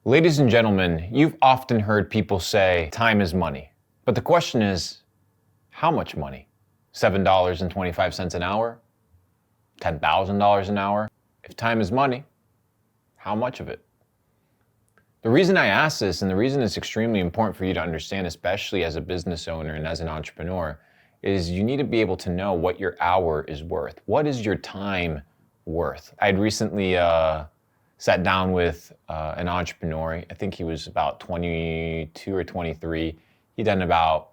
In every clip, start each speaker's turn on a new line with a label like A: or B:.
A: Ladies and gentlemen, you've often heard people say time is money. But the question is, how much money? $7.25 an hour? $10,000 an hour? If time is money, how much of it? The reason I ask this, and the reason it's extremely important for you to understand, especially as a business owner and as an entrepreneur, is you need to be able to know what your hour is worth. What is your time worth? I had recently sat down with an entrepreneur. I think he was about 22 or 23. He'd done about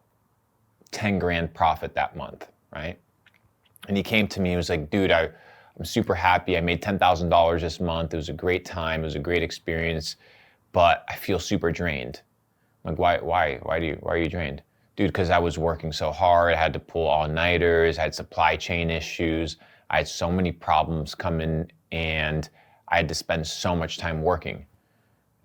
A: 10 grand profit that month, right? And he came to me, he was like, dude, I'm super happy. I made $10,000 this month. It was a great time. It was a great experience, but I feel super drained. I'm like, why are you drained? Dude, because I was working so hard. I had to pull all-nighters. I had supply chain issues. I had so many problems coming, and I had to spend so much time working.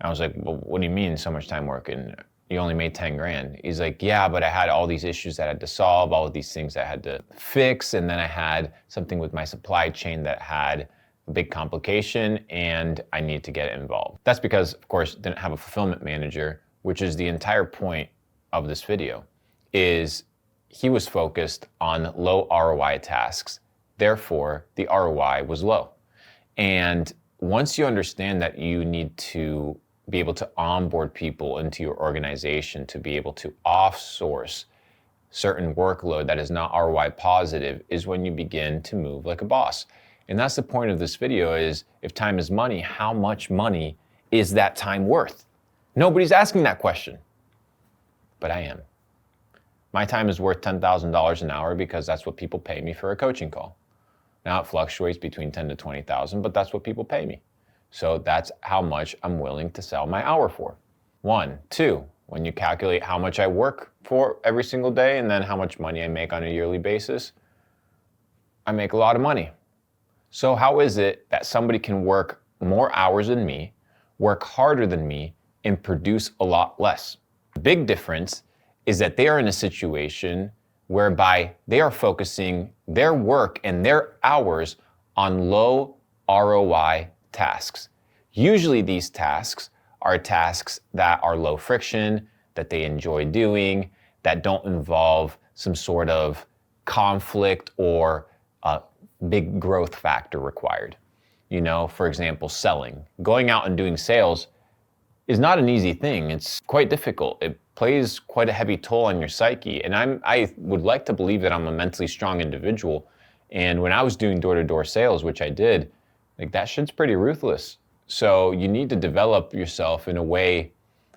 A: I was like, well, what do you mean so much time working? You only made 10 grand. He's like, yeah, but I had all these issues that I had to solve, all of these things I had to fix, and then I had something with my supply chain that had a big complication, and I need to get involved. That's because, of course, I didn't have a fulfillment manager, which is the entire point of this video, is he was focused on low ROI tasks. Therefore, the ROI was low. And once you understand that you need to be able to onboard people into your organization, to be able to offsource certain workload that is not ROI positive, is when you begin to move like a boss. And that's the point of this video, is if time is money, how much money is that time worth? Nobody's asking that question, but I am. My time is worth $10,000 an hour because that's what people pay me for a coaching call. Now it fluctuates between 10 to 20,000, but that's what people pay me. So that's how much I'm willing to sell my hour for. 1, 2, when you calculate how much I work for every single day and then how much money I make on a yearly basis, I make a lot of money. So how is it that somebody can work more hours than me, work harder than me, and produce a lot less? The big difference is that they are in a situation whereby they are focusing their work and their hours on low ROI tasks. Usually these tasks are tasks that are low friction, that they enjoy doing, that don't involve some sort of conflict or a big growth factor required. You know, for example, selling. Going out and doing sales is not an easy thing. It's quite difficult. It plays quite a heavy toll on your psyche. And I would like to believe that I'm a mentally strong individual. And when I was doing door-to-door sales, which I did, like that shit's pretty ruthless. So you need to develop yourself in a way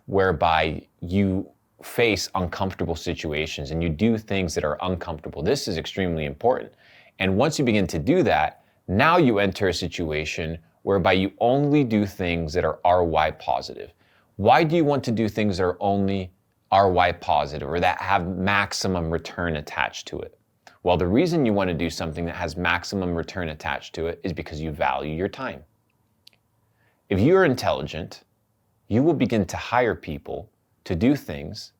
A: whereby you face uncomfortable situations and you do things that are uncomfortable. This is extremely important. And once you begin to do that, now you enter a situation whereby you only do things that are ROI positive. Why do you want to do things that are only ROI positive or that have maximum return attached to it? Well, the reason you want to do something that has maximum return attached to it is because you value your time. If you're intelligent, you will begin to hire people to do things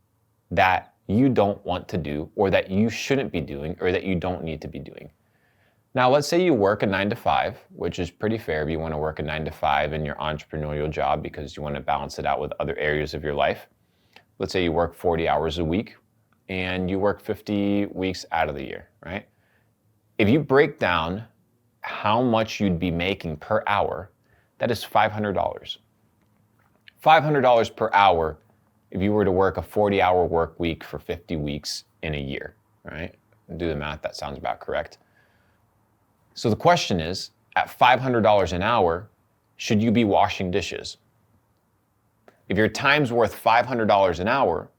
A: that you don't want to do or that you shouldn't be doing or that you don't need to be doing. Now, let's say you work a 9 to 5, which is pretty fair if you want to work a 9 to 5 in your entrepreneurial job because you want to balance it out with other areas of your life. Let's say you work 40 hours a week and you work 50 weeks out of the year, right? If you break down how much you'd be making per hour, that is $500. $500 per hour if you were to work a 40-hour work week for 50 weeks in a year, right? Do the math, that sounds about correct. So the question is, at $500 an hour, should you be washing dishes? If your time's worth $500 an hour,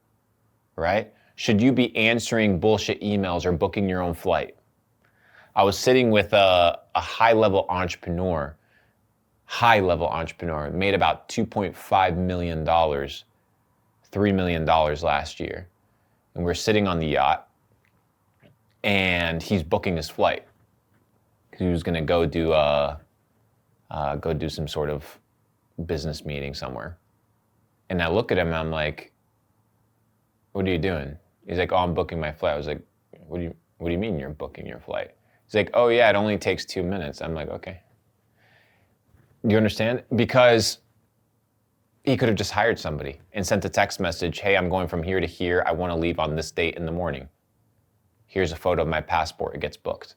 A: right, should you be answering bullshit emails or booking your own flight? I was sitting with a high-level entrepreneur, made about $2.5 million, $3 million last year. And we're sitting on the yacht, and he's booking his flight. He was gonna go do some sort of business meeting somewhere. And I look at him and I'm like, what are you doing? He's like, oh, I'm booking my flight. I was like, what do you mean you're booking your flight? He's like, oh yeah, it only takes 2 minutes. I'm like, okay. Do you understand? Because He could have just hired somebody and sent a text message, hey, I'm going from here to here. I want to leave on this date in the morning. Here's a photo of my passport. It gets booked,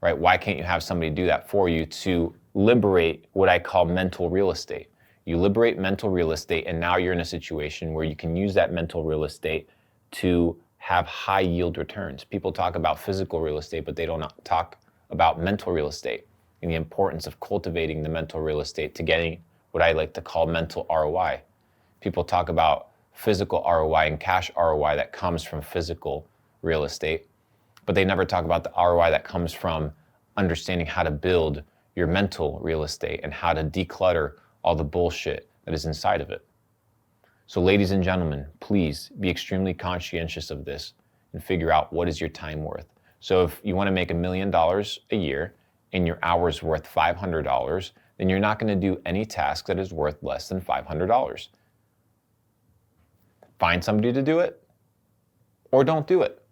A: right? Why can't you have somebody do that for you to liberate what I call mental real estate? You liberate mental real estate, and now you're in a situation where you can use that mental real estate to have high yield returns. People talk about physical real estate, but they don't talk about mental real estate and the importance of cultivating the mental real estate to getting what I like to call mental ROI. People talk about physical ROI and cash ROI that comes from physical real estate, but they never talk about the ROI that comes from understanding how to build your mental real estate and how to declutter all the bullshit that is inside of it. So ladies and gentlemen, please be extremely conscientious of this and figure out what is your time worth. So if you want to make $1 million a year and your hour's worth $500, then you're not going to do any task that is worth less than $500. Find somebody to do it or don't do it.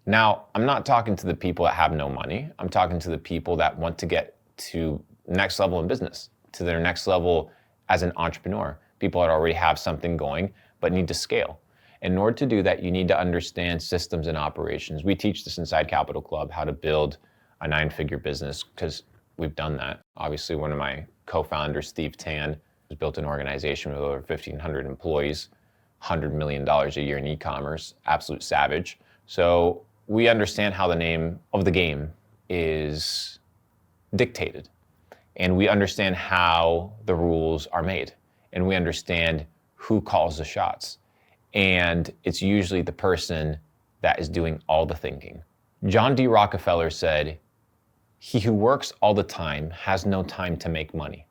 A: Now, I'm not talking to the people that have no money. I'm talking to the people that want to get to next level in business, to their next level as an entrepreneur. People that already have something going but need to scale. In order to do that, you need to understand systems and operations. We teach this inside Capital Club, how to build a 9-figure business, because we've done that. Obviously, one of my co-founders, Steve Tan, has built an organization with over 1,500 employees, $100 million a year in e-commerce, absolute savage. So we understand how the name of the game is dictated. And we understand how the rules are made. And we understand who calls the shots. And it's usually the person that is doing all the thinking. John D. Rockefeller said, "He who works all the time has no time to make money."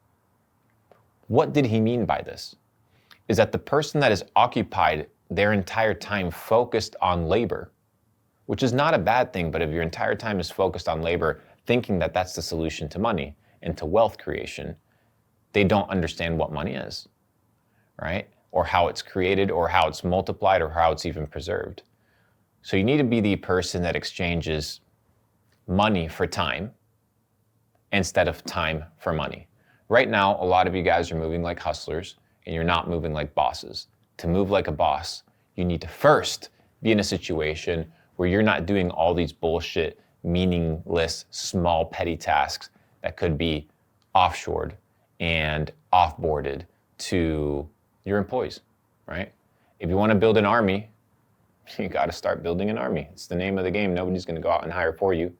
A: What did he mean by this? Is that the person that is occupied their entire time focused on labor, which is not a bad thing, but if your entire time is focused on labor, thinking that that's the solution to money and to wealth creation, they don't understand what money is, right? Or how it's created, or how it's multiplied, or how it's even preserved. So you need to be the person that exchanges money for time instead of time for money. Right now, a lot of you guys are moving like hustlers and you're not moving like bosses. To move like a boss, you need to first be in a situation where you're not doing all these bullshit, meaningless, small, petty tasks that could be offshored and offboarded to your employees, right? If you want to build an army, you got to start building an army. It's the name of the game. Nobody's going to go out and hire for you.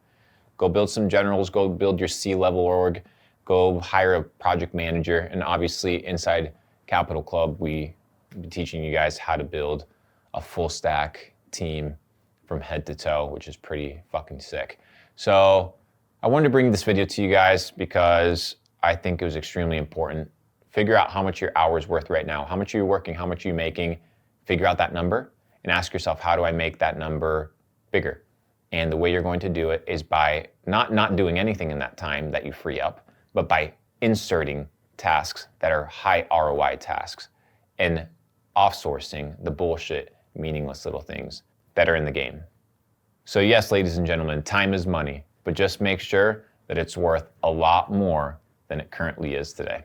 A: Go build some generals, go build your C-level org, go hire a project manager. And obviously inside Capital Club, we be teaching you guys how to build a full stack team from head to toe, which is pretty fucking sick. So I wanted to bring this video to you guys because I think it was extremely important. Figure out how much your hour is worth right now. How much are you working? How much are you making? Figure out that number and ask yourself, how do I make that number bigger? And the way you're going to do it is by not doing anything in that time that you free up, but by inserting tasks that are high ROI tasks and offsourcing the bullshit, meaningless little things that are in the game. So yes, ladies and gentlemen, time is money, but just make sure that it's worth a lot more than it currently is today.